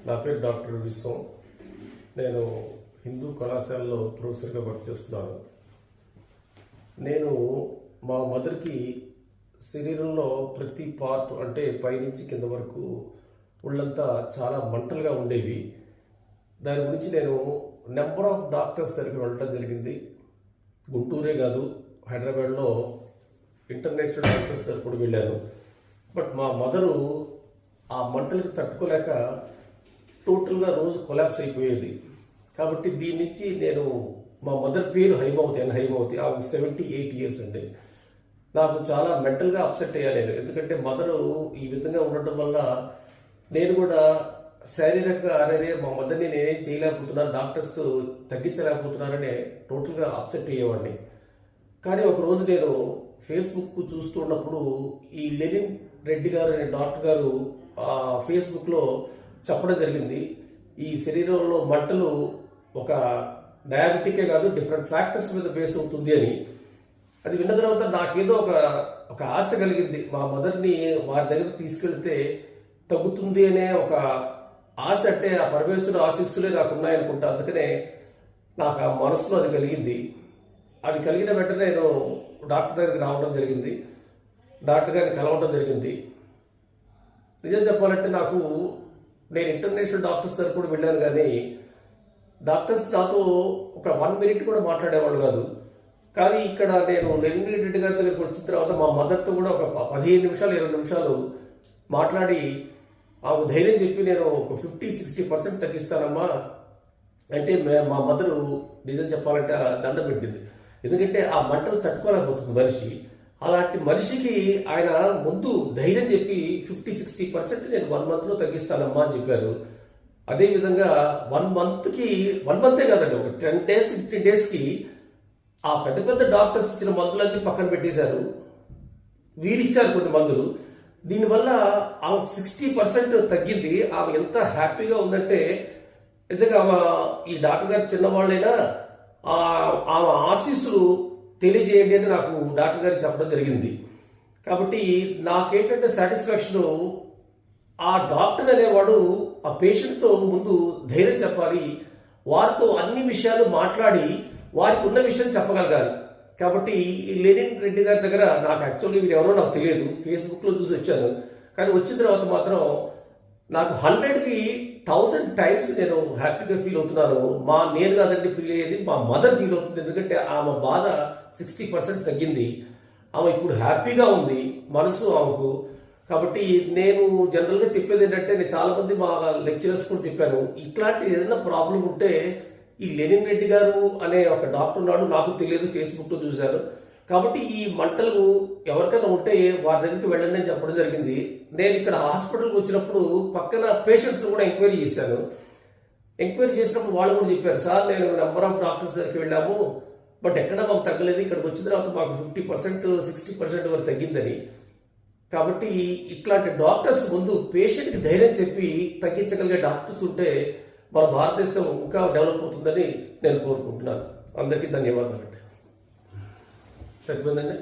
నా పేరు డాక్టర్ విశ్వం. నేను హిందూ కళాశాలలో ప్రొఫెసర్గా వర్క్ చేస్తున్నాను. నేను మా మదర్కి శరీరంలో ప్రతి పార్ట్ అంటే పైనుంచి కింద వరకు ఒళ్ళంతా చాలా మంటలుగా ఉండేవి. దాని గురించి నేను నెంబర్ ఆఫ్ డాక్టర్స్ దగ్గరికి వెళ్ళడం జరిగింది. గుంటూరే కాదు, హైదరాబాద్లో ఇంటర్నేషనల్ డాక్టర్స్ దగ్గర కూడా వెళ్ళాను. బట్ మా మదరు ఆ మంటలకు తట్టుకోలేక టోటల్గా రోజు కొలాప్స్ అయిపోయేది. కాబట్టి దీని నుంచి నేను, మా మదర్ పేరు హైమవతి, ఆమె 78 years అండి. నాకు చాలా మెంటల్గా అప్సెట్ అయ్యా నేను. ఎందుకంటే మదరు ఈ విధంగా ఉండటం వల్ల నేను కూడా శారీరకంగా అరే మా మదర్ని నేనేం చేయలేకపోతున్నాను, డాక్టర్స్ తగ్గించలేకపోతున్నారని టోటల్గా అప్సెట్ అయ్యేవాడిని. కానీ ఒకరోజు నేను ఫేస్బుక్ చూస్తూ ఉన్నప్పుడు ఈ లెనిన్ రెడ్డి గారు అనే డాక్టర్ గారు ఫేస్బుక్లో చెప్పడం జరిగింది, ఈ శరీరంలో మంటలు ఒక డయాబెటికే కాదు డిఫరెంట్ ఫ్యాక్టర్స్ మీద బేస్ అవుతుంది అని. అది విన్న తర్వాత నాకేదో ఒక ఆశ కలిగింది, మా మదర్ని వారి దగ్గర తీసుకెళ్తే తగ్గుతుంది అనే ఒక ఆశ. అంటే ఆ పరమేశ్వరుడు ఆశిస్తులే నాకు ఉన్నాయనుకుంటా. అందుకనే నాకు ఆ మనసులో అది కలిగింది. అది కలిగిన వెంటనే నేను డాక్టర్ దగ్గరికి రావడం జరిగింది, డాక్టర్ గారిని కలవడం జరిగింది. నిజం చెప్పాలంటే నేను ఇంటర్నేషనల్ డాక్టర్స్ దగ్గర కూడా వెళ్ళాను, కానీ డాక్టర్స్ నాతో ఒక 1 minute కూడా మాట్లాడేవాళ్ళు కాదు. కానీ ఇక్కడ నేను లెనిన్ రెడ్డి గారి దగ్గరికి వచ్చిన తర్వాత మా మదర్తో కూడా ఒక 15 నిమిషాలు 20 నిమిషాలు మాట్లాడి ఆమె ధైర్యం చెప్పి నేను ఒక 50-60% తగ్గిస్తానమ్మా అంటే మా మదరు నిజం చెప్పాలంటే దండం పెట్టింది. ఎందుకంటే ఆ మంటలు తట్టుకోలేకపోతుంది మనిషి. అలాంటి మనిషికి ఆయన ముందు ధైర్యం చెప్పి 50-60% నేను 1 monthలో తగ్గిస్తానమ్మా అని చెప్పారు. అదేవిధంగా 1 month కాదండి, ఒక 10 days 15 daysకి ఆ పెద్ద పెద్ద డాక్టర్స్ ఇచ్చిన మందులన్నీ పక్కన పెట్టేశారు, వీరిచ్చారు కొన్ని మందులు. దీనివల్ల ఆమె 60% తగ్గింది. ఆమె ఎంత హ్యాపీగా ఉందంటే నిజంగా ఈ డాక్టర్ గారు చిన్నవాళ్ళైనా ఆమె ఆశీస్సులు తెలియజేయండి అని నాకు డాక్టర్ గారికి చెప్పడం జరిగింది. కాబట్టి నాకేంటంటే సాటిస్ఫాక్షన్, ఆ డాక్టర్ అనేవాడు ఆ పేషెంట్తో ముందు ధైర్యం చెప్పాలి, వారితో అన్ని విషయాలు మాట్లాడి వారికి ఉన్న విషయం చెప్పగలగాలి. కాబట్టి ఈ లెనిన్ రెడ్డి గారి దగ్గర నాకు యాక్చువల్లీ వీరు ఎవరో నాకు తెలియదు, ఫేస్బుక్లో చూసి వచ్చాను. కానీ వచ్చిన తర్వాత మాత్రం నాకు 100కి 1000 times నేను హ్యాపీగా ఫీల్ అవుతున్నాను. నేను కాదండి ఫీల్ అయ్యేది, మా మదర్ ఫీల్ అవుతుంది. ఎందుకంటే ఆమె బాధ 60% తగ్గింది, ఆమె ఇప్పుడు హ్యాపీగా ఉంది మనసు ఆమెకు. కాబట్టి నేను జనరల్గా చెప్పేది ఏంటంటే, నేను చాలా మంది మా లెక్చరర్స్ కూడా చెప్పాను, ఇట్లాంటి ఏదైనా ప్రాబ్లం ఉంటే ఈ లెనిన్ రెడ్డి గారు అనే ఒక డాక్టర్ ఉన్నాడు, నాకు తెలియదు, ఫేస్బుక్లో చూశాను. కాబట్టి ఈ మంటలు ఎవరికైనా ఉంటే వారి దగ్గరికి వెళ్ళండి అని చెప్పడం జరిగింది. నేను ఇక్కడ హాస్పిటల్కి వచ్చినప్పుడు పక్కన పేషెంట్స్ కూడా ఎంక్వైరీ చేశాను. ఎంక్వైరీ చేసినప్పుడు వాళ్ళు కూడా చెప్పారు, సార్ నేను నెంబర్ ఆఫ్ డాక్టర్స్ దగ్గరికి వెళ్ళాము, బట్ ఎక్కడ మాకు తగ్గలేదు, ఇక్కడికి వచ్చిన తర్వాత మాకు 50%-60% వరకు తగ్గిందని. కాబట్టి ఇట్లాంటి డాక్టర్స్ ముందు పేషెంట్కి ధైర్యం చెప్పి తగ్గించగలిగే డాక్టర్స్ ఉంటే మన భారతదేశం ఇంకా డెవలప్ అవుతుందని నేను కోరుకుంటున్నాను. అందరికీ ధన్యవాదాలు. సరిపోయిందండి.